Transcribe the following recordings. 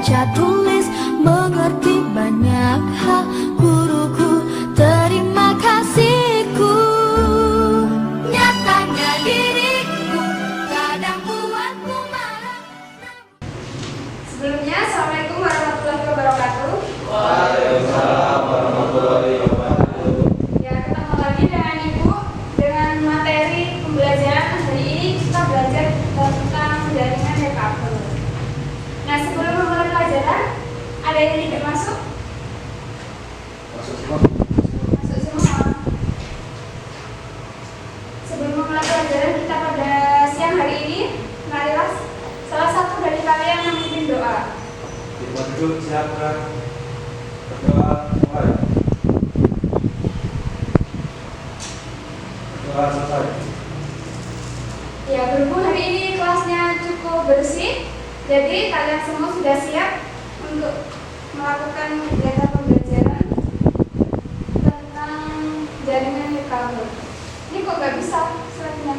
baca tulis, mengerti banyak hal. Guruku, terima kasihku. Nyatanya diriku kadang buatku marah. Sebelumnya, Assalamualaikum warahmatullahi wabarakatuh. Waalaikumsalam warahmatullahi wabarakatuh. Ya, ketemu lagi dengan Ibu dengan materi pembelajaran. Hari ini kita belajar tentang jaringan dan kabel. Nah, sebelum memulai pelajaran, ada yang tidak masuk? Masuk semua. Masuk semua. Sebelum memulai pelajaran kita pada siang hari ini, marilah salah satu dari kalian yang memimpin doa. Dibantu siapkan berdoa mulai. Doa selesai. Ya, berhubung hari ini kelasnya cukup bersih, jadi kalian semua sudah siap untuk melakukan kegiatan pembelajaran tentang jaringan nirkabel. Ini kok nggak bisa slide-nya?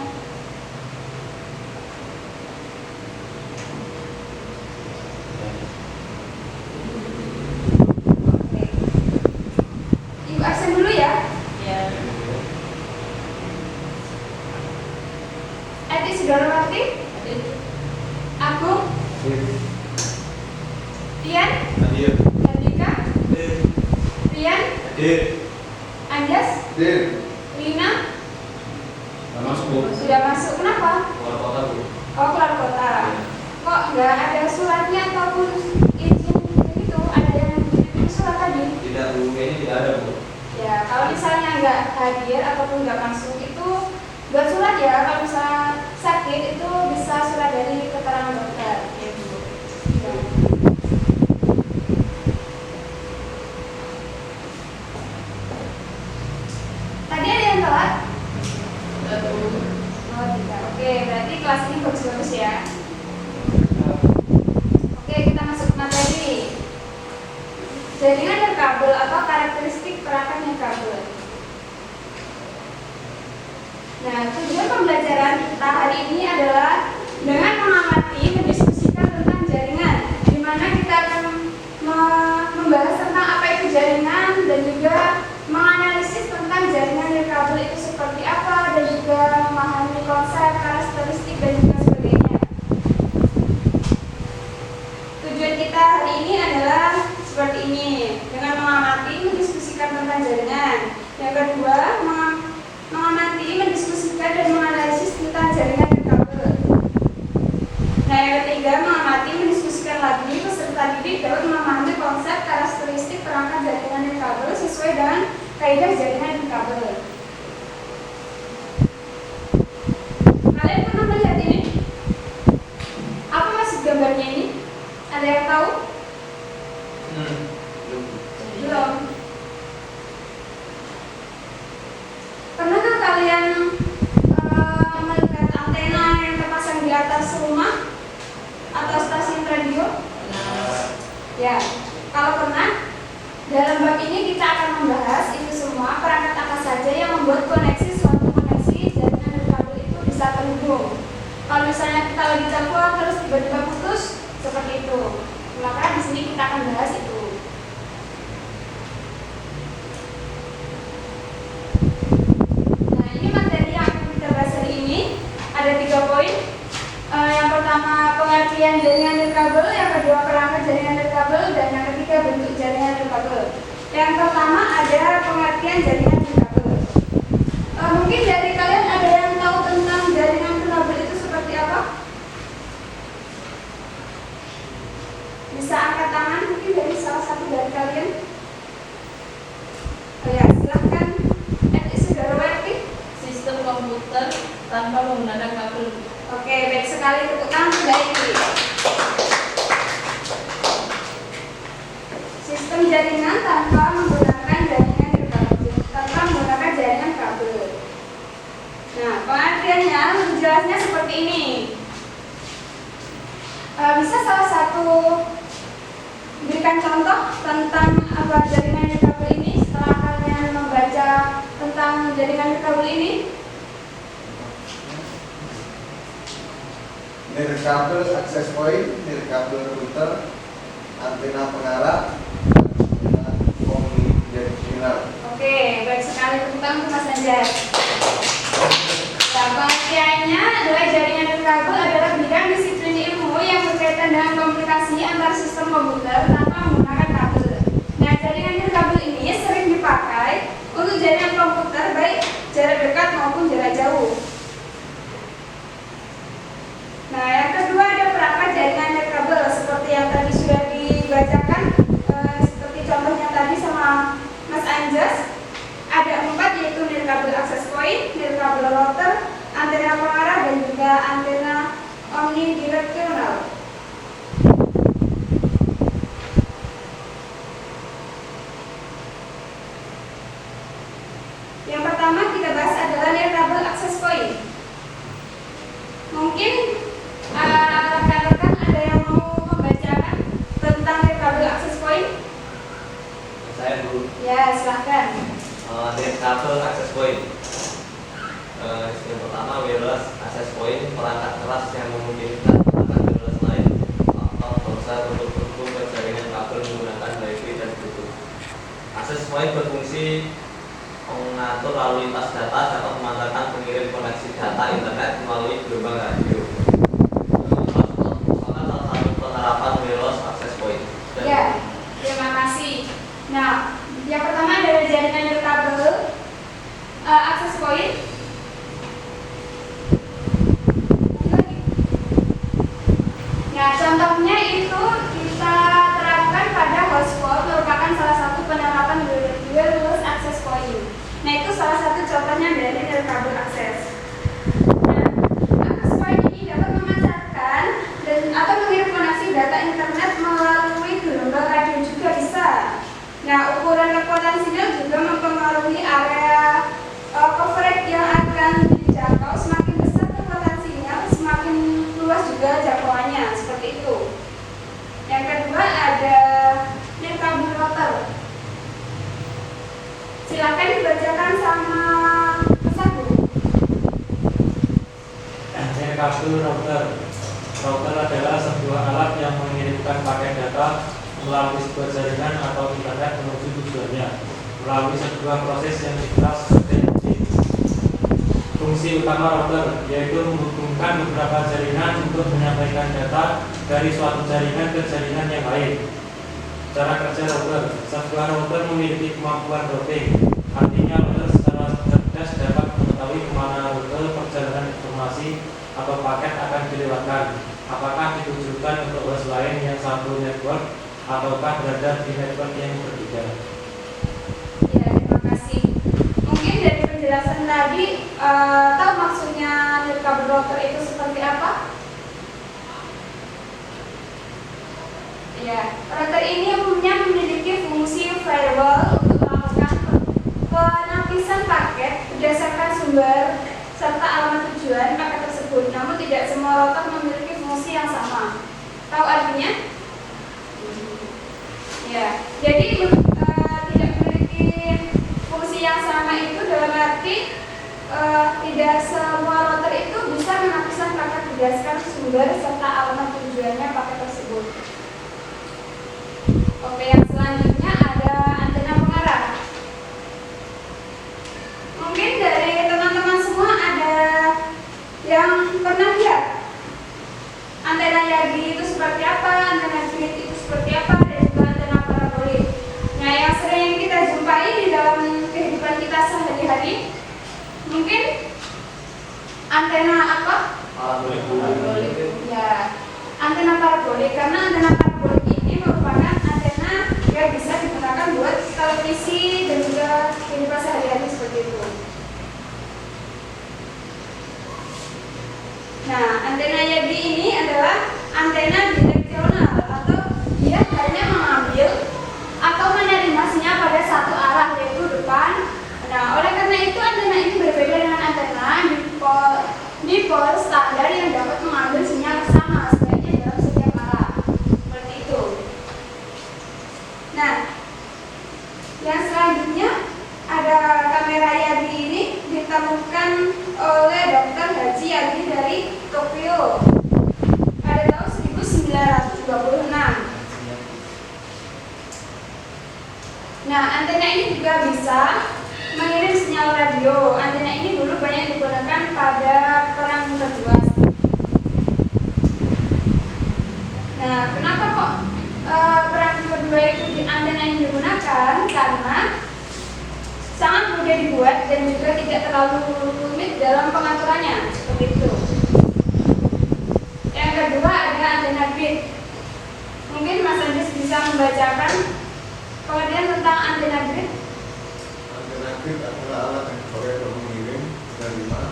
Oke. Ibu absen dulu ya. Edi Sudarmawati, Agung, Tian, Hadir. Handika, Rian, Hadir. Anjas, Hadir. Lina, Masuk Bu. sudah masuk. Kenapa? Keluar kota Bu. Oh, keluar kota. Kok nggak ada suratnya ataupun izin gitu? Ada yang kirim surat tadi? Tidak Bu, ini tidak ada Bu. Ya, kalau misalnya nggak hadir ataupun nggak masuk itu buat surat ya. Kalau misalnya sakit itu bisa surat dari keterangan dokter. Ya, Bu. Ya. Tadi ada yang telat? Oh, tidak. Oke, berarti kelas ini bagus-bagus ya. Oke, kita masuk ke materi. Jaringan nirkabel atau karakteristik perangkat nirkabel. Nah, tujuan pembelajaran kita hari ini adalah dengan mengamati, mendiskusikan tentang jaringan, di mana kita akan membahas tentang apa itu jaringan dan juga menganalisis tentang jaringan nirkabel itu seperti apa dan juga memahami konsep, karakteristik dan juga sebagainya. Tujuan kita hari ini adalah seperti ini, dengan mengamati, mendiskusikan tentang jaringan. Yang kedua, mengamati, mendiskusikan dan menganalisis tentang jaringan nirkabel. Nah, yang ketiga, mengamati, mendiskusikan lagi, peserta didik dapat memahami konsep, karakteristik perangkat jaringan nirkabel sesuai dengan kaidah jaringan nirkabel. Kalian pernah melihat ini? Apa maksud gambarnya ini? Ada yang tahu? Belum. Pernahkah kalian melihat antena yang terpasang di atas rumah atau stasiun radio? Ya, kalau pernah, dalam bab ini kita akan membahas itu semua perangkat apa saja yang membuat suatu koneksi jaringan nirkabel itu bisa terhubung. Kalau misalnya kita lagi telepon terus tiba-tiba putus, seperti itu. Maka di sini kita akan bahas itu. Nah, ini materi yang akan kita bahas hari ini. Ada 3 poin. Yang pertama pengertian jaringan nirkabel, yang kedua perangkat jaringan nirkabel, dan yang ketiga bentuk jaringan nirkabel. Yang pertama ada pengertian jaringan nirkabel. Mungkin dari kalian ada yang tahu tentang jaringan nirkabel itu seperti apa? Bisa angkat tangan mungkin dari salah satu dari kalian. Oh ya, silahkan. Edi Sudarmawati. Sistem komputer tanpa menggunakan kabel. Oke, baik sekali, tepuk tangan untuk Edi. Sistem jaringan tanpa menggunakan jaringan nirkabel, tanpa menggunakan jaringan kabel. Nah, pengertiannya lebih jelasnya seperti ini. Bisa salah satu berikan contoh tentang apa jaringan nirkabel ini setelah kalian membaca tentang jaringan nirkabel ini? Nirkabel access point, nirkabel router, antena pengarah, antena omnidireksional. Oke, baik sekali, tepuk tangan untuk Mas Anjar. Nah, pengertiannya adalah jaringan nirkabel adalah bidang disiplin ilmu yang berkaitan dengan komunikasi antar sistem komputer tanpa menggunakan kabel. Nah, jaringan nirkabel ini sering dipakai untuk jaringan komputer baik jarak dekat maupun jarak jauh. Nah, yang kedua ada perangkat jaringan nirkabel seperti yang tadi sudah dibacakan, seperti contohnya tadi sama Mas Anjas. Ada 4 yaitu nirkabel access point, nirkabel router, antena pengarah dan juga antena omnidireksional. Yang pertama kita bahas adalah nirkabel access point. Mungkin rekan-rekan ada yang mau membacakan tentang nirkabel access point? Saya dulu. Ya, silahkan. Nirkabel access point. Yang pertama wireless access point, perangkat keras yang memungkinkan perangkat wireless lain atau berusaha untuk terhubung ke jaringan kabel menggunakan wifi dan bluetooth. Access point berfungsi mengatur lalu lintas data, dapat memantarkan pengirim koneksi data internet melalui gelombang radio. Salah satu penerapan wireless access point. Ya, terima kasih. Nah, yang pertama adalah jaringan nirkabel access point. Nah, contohnya itu kita terapkan pada hotspot, merupakan salah satu penerapan wireless access point. Nah, itu salah satu contohnya dari nirkabel access. Nah, access point ini dapat memancarkan dan atau mengirim koneksi data internet melalui gelombang radio juga bisa. Nah, ukuran kekuatan sinyal juga mempengaruhi area coverage yang akan dijangkau. Semakin besar kekuatan sinyal, semakin luas juga jangkauannya, seperti itu. Yang kedua ada nirkabel router. Silakan dibacakan sama Mas Agung. Nirkabel router. Router adalah sebuah alat yang mengirimkan paket data melalui sebuah jaringan atau internet menuju tujuannya melalui sebuah proses yang dikenal sebagai engine. Fungsi utama router yaitu menghubungkan beberapa jaringan untuk menyampaikan data dari suatu jaringan ke jaringan yang lain. Cara kerja router: sebuah router memiliki kemampuan routing, artinya router secara cerdas dapat mengetahui kemana rute perjalanan informasi atau paket akan dilewatkan, apakah ditujukan untuk host lain yang satu network ataukah berada di network yang berbeda. Ya, terima kasih. Mungkin dari penjelasan tadi, tahu maksudnya nirkabel router itu seperti apa? Ya, router ini umumnya memiliki fungsi firewall untuk melakukan penapisan paket berdasarkan sumber serta alamat tujuan paket tersebut. Namun tidak semua router memiliki fungsi yang sama. Tahu artinya? Ya, jadi tidak memiliki fungsi yang sama itu dalam arti tidak semua router itu bisa menapiskan paket berdasarkan sumber serta alamat tujuannya paket tersebut. Oke, yang selanjutnya ada antena pengarah. Mungkin dari teman-teman semua ada yang pernah lihat antena Yagi itu seperti apa, antena grid itu seperti apa, dan juga antena parabolik. Nah, yang sering kita jumpai di dalam kehidupan kita sehari-hari, mungkin antena apa? Parabolik. Ya, antena parabolik. Karena antena parabolik ini merupakan antena yang bisa digunakan buat televisi dan juga kehidupan sehari-hari seperti itu. Nah, antena Yagi ini adalah antena direksional atau dia hanya mengambil atau menerima sinyal pada satu arah, yaitu depan. Nah, oleh karena itu antena ini berbeda dengan antena dipol standar yang dapat mengambil sinyal sama sebaiknya dalam setiap arah. Seperti itu. Nah, yang selanjutnya ada kamera Yagi ini ditemukan oleh Dr. Haji Yagi dari Tokyo pada tahun 1900. Nah, antena ini juga bisa mengirim sinyal radio. Antena ini dulu banyak digunakan pada Perang Kedua. Nah, kenapa kok Perang Kedua itu antena ini digunakan? Karena sangat mudah dibuat dan juga tidak terlalu rumit dalam pengaturannya, seperti itu. Yang kedua ada antena grid. Mungkin Mas Andis bisa membacakan pengertian tentang antena grid. Antena grid adalah alat yang dipakai untuk mengirim, menerima,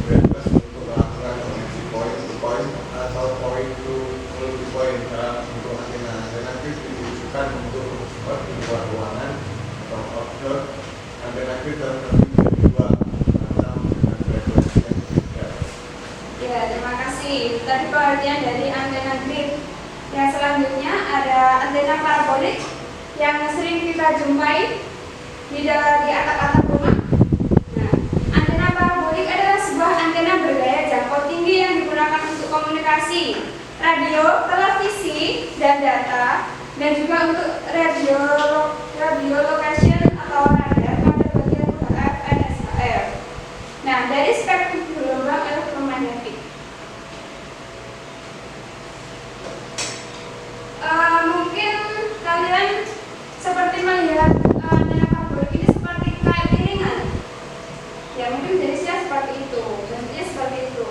bebas untuk melakukan koneksi point to point atau point to multipoint dalam bentuk antena. Antena grid ditujukan untuk support di luar ruangan atau outdoor. Antena grid terbagi menjadi dua macam dengan frekuensi yang berbeda. Ya, terima kasih. Tadi pengertian dari antena grid. Yang selanjutnya ada antena parabolik yang sering kita jumpai di atap-atap rumah. Nah, antena parabolik adalah sebuah antena bergaya jangkau tinggi yang digunakan untuk komunikasi, radio, televisi, dan data, dan juga untuk radio location atau radar pada bagian UHF dan SHF. Nah, dari spektrum gelombang elektromagnetik. Mungkin kalian seperti melihat antena parabolik ini seperti kayak piringan. Ya, mungkin jenisnya seperti itu, bentuknya seperti itu.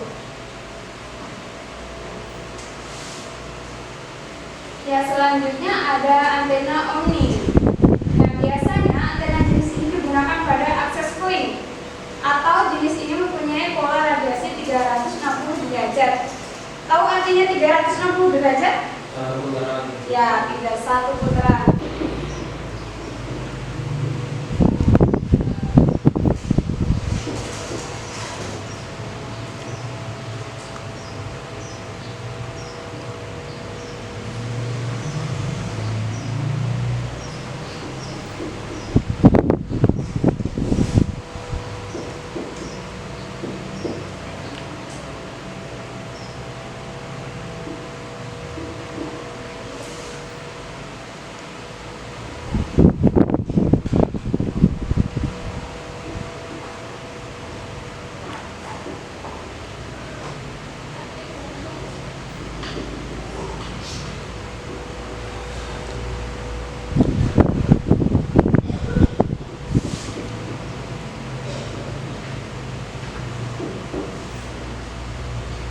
Ya, selanjutnya ada antena omni. Nah, biasanya antena jenis ini digunakan pada access point atau jenis ini mempunyai pola radiasi 360 derajat. Tahu artinya 360 derajat? Putaran. Ya, tidak satu putaran.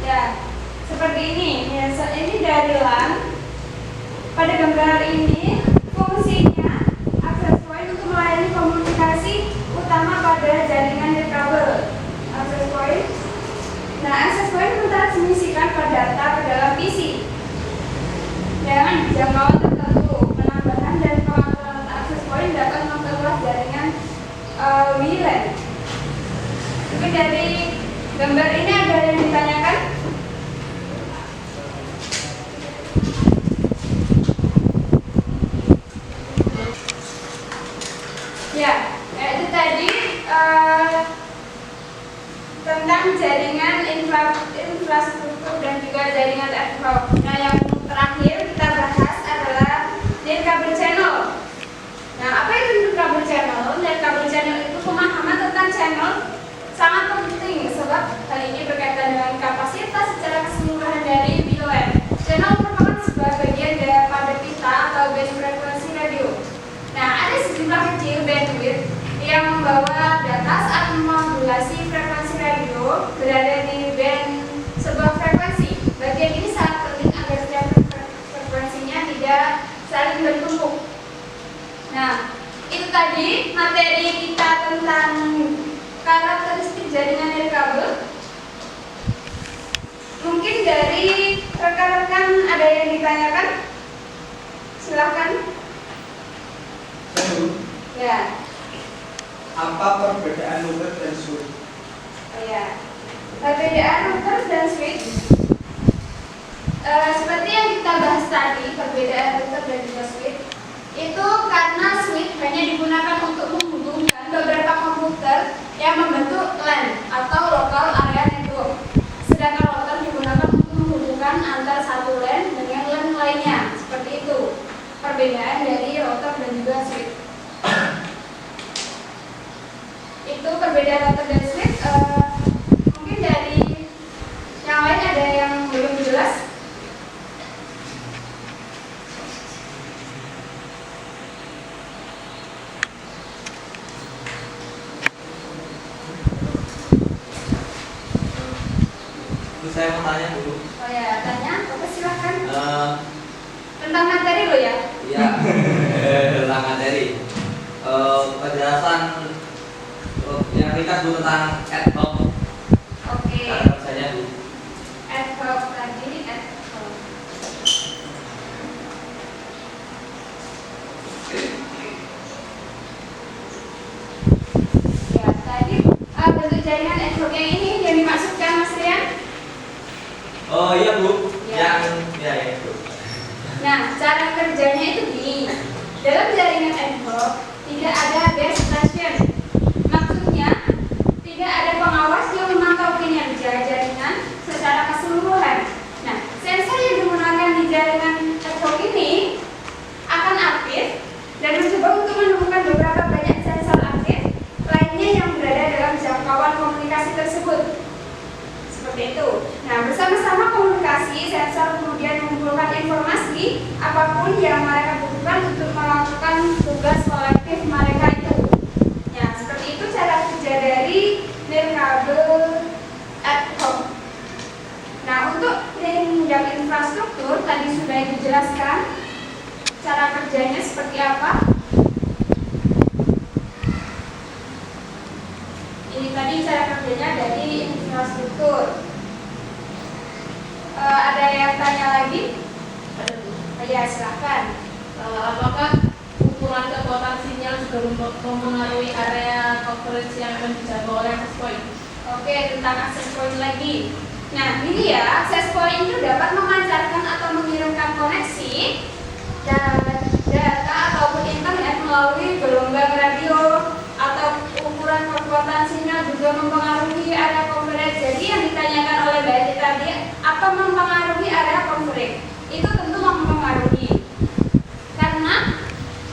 Ya, seperti ini. Biasa ini dari LAN. Pada gambar ini fungsinya access point untuk melayani komunikasi utama pada jaringan nirkabel. Access point. Nah, access point mentransmisikan data ke dalam PC dengan jangkauan tertentu. Penambahan dan pengaturan access point dapat memperluas jaringan WLAN. Mungkin dari gambar ini ada yang ditanyakan? Ya, itu tadi tentang jaringan infrastruktur dan juga jaringan ad hoc. Nah, yang terakhir kita bahas adalah nirkabel channel. Nah, apa itu nirkabel channel? Nirkabel channel itu pemahaman tentang channel sangat penting sebab hal ini berkaitan dengan kapasitas secara keseluruhan dari WLAN. Channel merupakan sebuah bagian daripada pita atau band frekuensi radio. Nah, ada sejumlah kecil bandwidth yang membawa data saat memodulasi frekuensi radio berada di band sebuah frekuensi. Bagian ini sangat penting agar setiap frekuensinya tidak saling bertumpuk. Nah, itu tadi materi kita tentang karakteristik jaringan nirkabel. Mungkin dari rekan-rekan ada yang ditanyakan? Silahkan. Ya. Apa perbedaan router dan switch? Oh ya. Perbedaan router dan switch. Seperti yang kita bahas tadi, perbedaan router dan juga switch itu karena switch hanya digunakan untuk menghubungkan beberapa komputer yang membentuk LAN atau local area network. Sedangkan router digunakan untuk menghubungkan antar satu LAN dengan LAN lainnya. Seperti itu perbedaan dari router Terus saya mau tanya dulu. Oh ya, tanya, Bapak silakan. Eh, Tentang materi lo ya? Iya, tentang materi. Penjelasan yang ringkas Bu tentang ad hoc. Oke. Cara kerjanya Bu. Ad hoc tadi, ad hoc. Ya, tadi bentuk jaringan ad hoc yang ini yang dimaksudkan Mas Rian. Oh iya Bu, Ya. yang itu. Nah, cara kerjanya itu gini. Dalam jaringan ad hoc tidak ada base station. Maksudnya tidak ada pengawas yang memantau kinerja jaringan secara keseluruhan. Nah, sensor yang digunakan di jaringan ad hoc ini akan aktif dan mencoba untuk menemukan beberapa banyak sensor aktif lainnya yang berada dalam jangkauan komunikasi tersebut. Seperti itu. Nah, bersama-sama komunikasi, sensor kemudian mengumpulkan informasi apapun yang mereka butuhkan untuk melakukan tugas kolektif mereka itu. Ya, seperti itu cara kerja dari nirkabel ad hoc. Nah, untuk penunjang infrastruktur tadi sudah dijelaskan cara kerjanya seperti apa. Ini tadi cara kerjanya dari infrastruktur. Ada yang tanya lagi? Ya, silakan. Apakah ukuran kekuatan sinyal juga mempengaruhi area coverage yang akan dijangkau oleh access point? Oke, tentang access point lagi. Nah, ini ya, access point itu dapat memancarkan atau mengirimkan koneksi dan data ataupun internet melalui gelombang radio, atau ukuran kekuatan sinyal juga mempengaruhi area coverage. Jadi yang ditanyakan oleh Mbak Edi tadi, apa mempengaruhi area coverage? Itu tentu mempengaruhi. Karena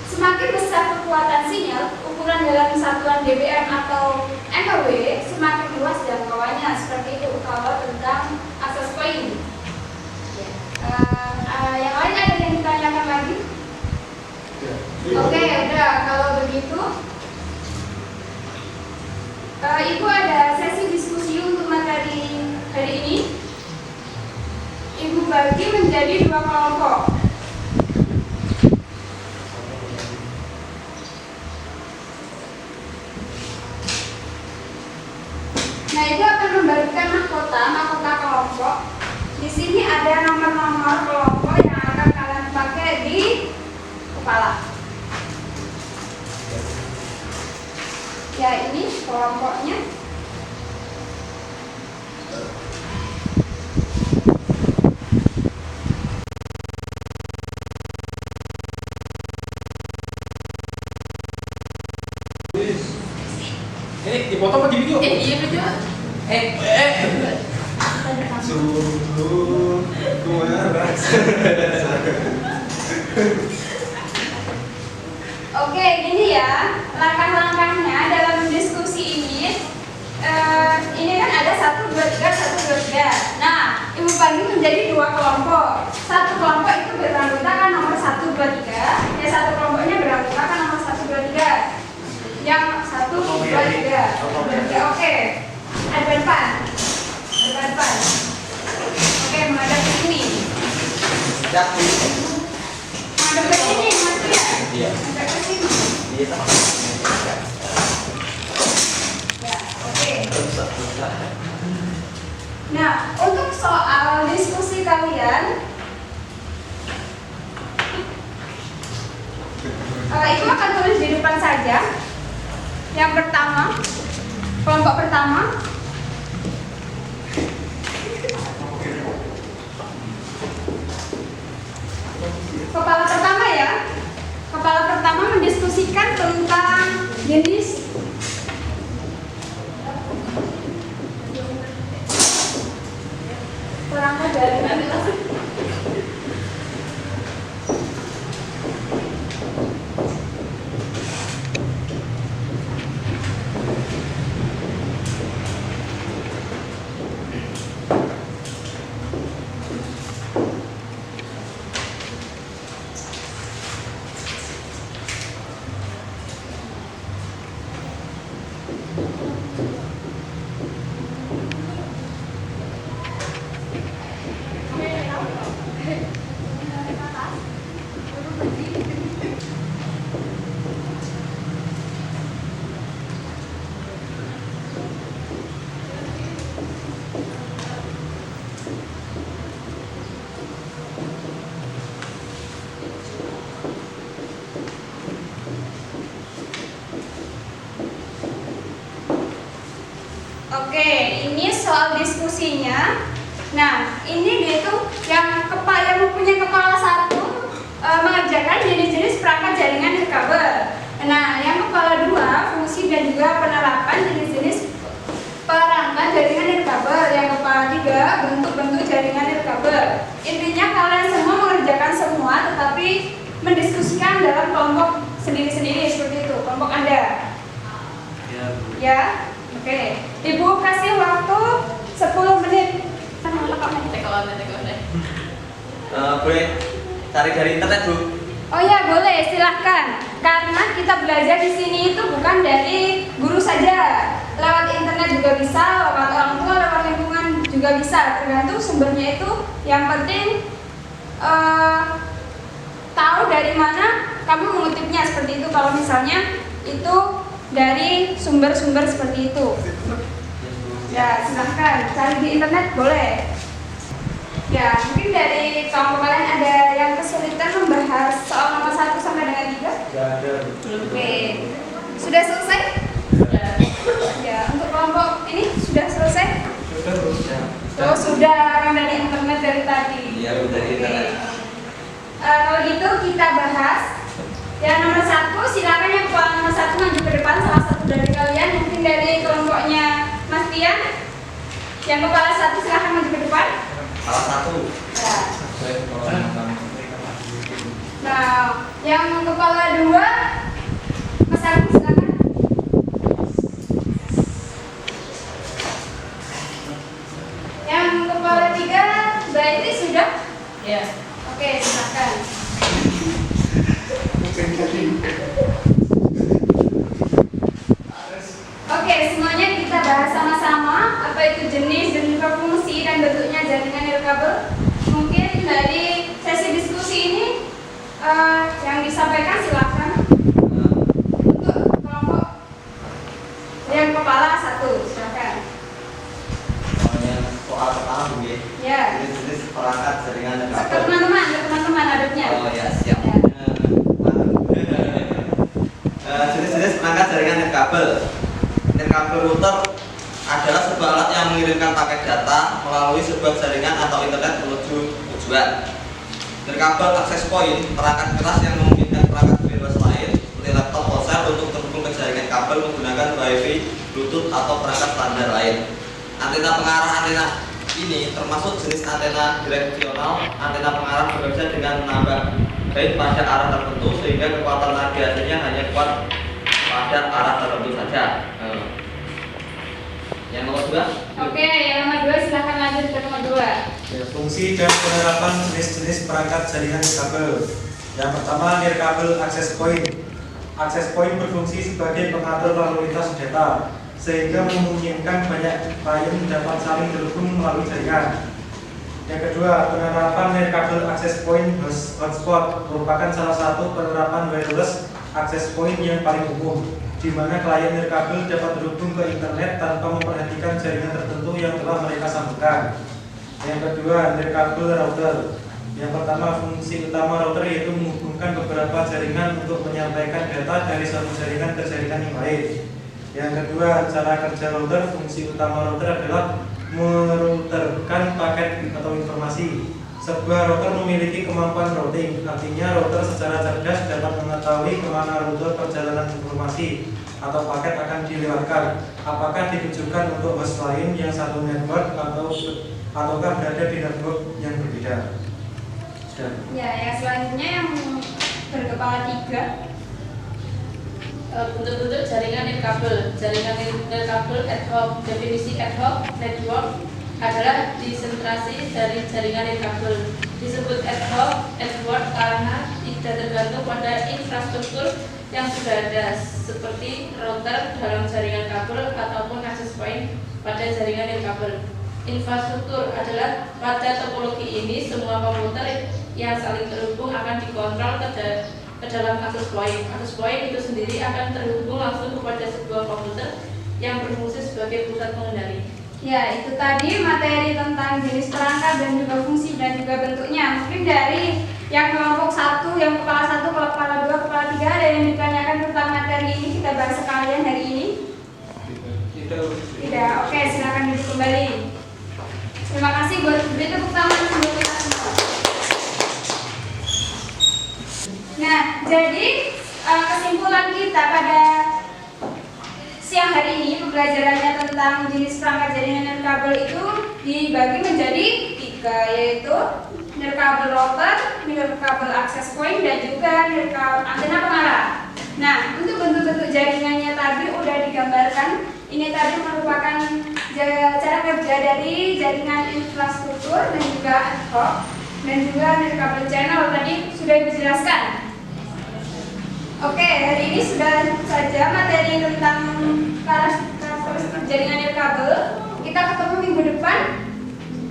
semakin besar kekuatan sinyal, ukuran dalam satuan dBm atau MW, semakin luas jangkauannya. Seperti itu kalau tentang access point. Yang lain ada yang ditanyakan lagi? Oke, udah. Kalau begitu, Ibu ada sesi diskusi untuk materi hari ini. Ibu bagi menjadi 2 kelompok. Nah, Ibu akan membagikan mahkota kelompok. Di sini ada nomor-nomor kelompok yang akan kalian pakai di kepala. Ya, ini kelompoknya. Ini dipotong apa di video? Iya video. Sungguh Oke, gini ya, langkah-langkahnya dalam diskusi ini. Ini kan ada 1, 2, 3. Nah, Ibu bagi menjadi 2 kelompok. Satu kelompok itu beranggotakan nomor 1, 2, 3. Ya, satu kelompoknya beranggotakan nomor 1, 2, 3. Yang 1, 2, 3. Oke. Ada depan. Oke, menghadap ke sini. Menghadap ke sini, Mas Ria. Iya. Menghadap ke sini. Iya sama. Ya, oke. Nah, untuk soal diskusi kalian, itu akan tulis di depan saja. Yang pertama, kelompok pertama. Kepala pertama ya. Kepala pertama mendiskusikan tentang jenis perangkat jaringan. soal diskusinya. Nah, ini dia tuh yang mempunyai kepala satu mengerjakan jenis-jenis perangkat jaringan nirkabel. Nah, yang kepala dua fungsi dan juga penerapan jenis-jenis perangkat jaringan nirkabel. Yang kepala tiga bentuk-bentuk jaringan nirkabel. Intinya kalian semua mengerjakan semua, tetapi mendiskusikan dalam kelompok sendiri-sendiri seperti itu. Kelompok Anda. Ya, oke. Ibu kasih waktu 10 menit. Boleh cari dari internet, Bu? Oh ya, boleh, silahkan. Karena kita belajar di sini itu bukan dari guru saja. Lewat internet juga bisa, lewat orang tua, lewat lingkungan juga bisa. Tergantung sumbernya itu. Yang penting tahu dari mana kamu mengutipnya seperti itu. Kalau misalnya itu dari sumber-sumber seperti itu. Ya, silahkan cari di internet boleh. Ya, mungkin dari kelompok kalian ada yang kesulitan membahas soal nomor 1 sampai dengan 3? Tidak ada. Oke, sudah selesai? Ya, untuk kelompok ini sudah selesai? Sudah, Bu. Oh, sudah, orang dari internet dari tadi. Iya, Bu, dari internet. Kalau gitu kita bahas. Ya, nomor 1, silakan yang kepala nomor 1 maju ke depan, salah satu dari kalian, mungkin dari kelompoknya Mas Tian. Yang kepala 1 silakan maju ke depan. Salah satu. Ya. Nah, yang kepala 2 Mas Agus silakan. Yang kepala 3 Mbak Iti sudah? Ya. Oke, silakan. Oke, semuanya kita bahas sama-sama apa itu jenis dan juga fungsi dan bentuknya jaringan nirkabel. Mungkin dari sesi diskusi ini yang disampaikan silakan. Untuk kelompok yang kepala 1, silakan. Soal pertama, Bu, ya. Ya. Jenis-jenis perangkat jaringan nirkabel. Teman-teman adabnya. Oh ya, siap. Ya. Jenis-jenis perangkat jaringan nirkabel. Nirkabel router adalah sebuah alat yang mengirimkan paket data melalui sebuah jaringan atau internet menuju tujuan. Nirkabel access point, perangkat keras yang memungkinkan perangkat wireless lain seperti laptop, ponsel untuk terhubung ke jaringan kabel menggunakan WiFi, Bluetooth atau perangkat standar lain. Antena pengarah antena ini termasuk jenis antena direksional. Antena pengarah bekerja dengan menambah gain pada arah tertentu sehingga kekuatan radiasinya hanya kuat pada arah tertentu saja. Yang nomor 2? Oke, yang nomor 2 silahkan lanjut ke nomor 2. Ya, fungsi dan penerapan jenis-jenis perangkat jaringan nirkabel. Yang pertama, nirkabel access point. Access point berfungsi sebagai pengatur lalu lintas data, sehingga memungkinkan banyak klien dapat saling terhubung melalui jaringan. Yang kedua, penerapan nirkabel access point hotspot merupakan salah satu penerapan wireless access point yang paling umum, di mana klien nirkabel dapat terhubung ke internet tanpa memperhatikan jaringan tertentu yang telah mereka sambungkan. Yang kedua, nirkabel router. Yang pertama, fungsi utama router yaitu menghubungkan beberapa jaringan untuk menyampaikan data dari satu jaringan ke jaringan yang lain. Yang kedua, cara kerja router. Fungsi utama router adalah merouterkan paket atau informasi. Sebuah router memiliki kemampuan routing, artinya router secara cerdas dapat mengetahui kemana rute perjalanan informasi atau paket akan dilewatkan, apakah ditujukan untuk host lain yang satu network ataukah berada di network yang berbeda. Sudah. Ya, yang selanjutnya yang berkepala 3. Bentuk-bentuk jaringan nirkabel. Jaringan nirkabel ad hoc. Definisi ad hoc network adalah disentrasi dari jaringan nirkabel. Disebut ad hoc network karena tidak tergantung pada infrastruktur yang sudah ada, seperti router dalam jaringan kabel ataupun access point pada jaringan nirkabel. Infrastruktur adalah pada topologi ini semua komputer yang saling terhubung akan dikontrol ke dalam access point. Access point itu sendiri akan terhubung langsung kepada sebuah komputer yang berfungsi sebagai pusat pengendali. Ya, itu tadi materi tentang jenis perangkat dan juga fungsi dan juga bentuknya. Mungkin dari yang kelompok 1, yang kepala 1, kepala 2, kepala 3 ada yang ditanyakan tentang materi ini kita bahas sekalian hari ini. Tidak. Oke, silakan duduk kembali. Terima kasih buat beri tepuk tangan untuk kita semua. Nah, jadi kesimpulan kita pada siang hari ini pembelajarannya tentang jenis perangkat jaringan nirkabel itu dibagi menjadi 3, yaitu nirkabel router, nirkabel access point, dan juga nirkabel antena pengarah. Nah, untuk bentuk-bentuk jaringannya tadi udah digambarkan. Ini tadi merupakan cara kerja dari jaringan infrastruktur dan juga ad hoc, dan juga nirkabel channel tadi sudah dijelaskan. Oke, hari ini sudah saja materi tentang karakteristik jaringan nirkabel. Kita ketemu minggu depan.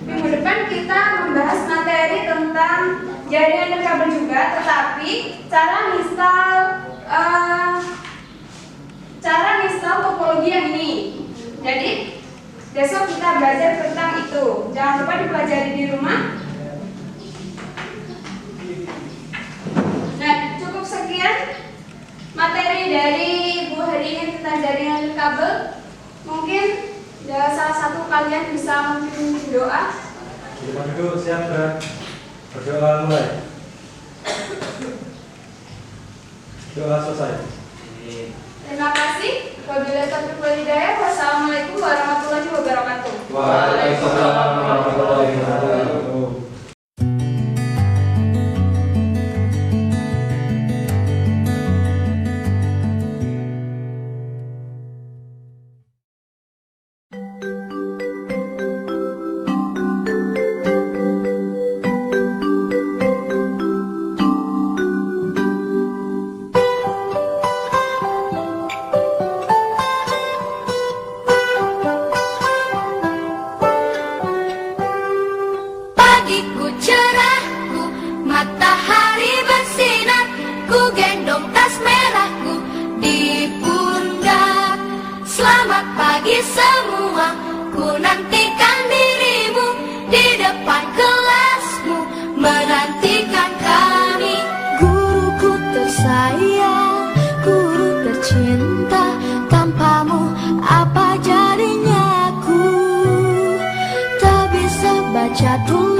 Minggu depan kita membahas materi tentang jaringan nirkabel juga, tetapi cara install topologi yang ini. Jadi besok kita belajar tentang itu. Jangan lupa dipelajari di rumah. Nah, cukup sekian materi dari Bu hari ini tentang jaringan nirkabel. Mungkin salah satu kalian bisa memimpin doa. Duduk, siap, berdoa mulai. Doa selesai. Terima kasih. Wabillahi taufiq wal hidayah. Wassalamualaikum warahmatullahi wabarakatuh. Waalaikumsalam warahmatullahi wabarakatuh. Pagiku cerahku, matahari bersinar, ku gendong tas merahku di pundak. Selamat pagi semua, ku nantikan dirimu di depan kelasmu, menantikan kami. Guruku tersayang, guru tercinta, tanpamu apa jadinya aku? Tak bisa baca tulis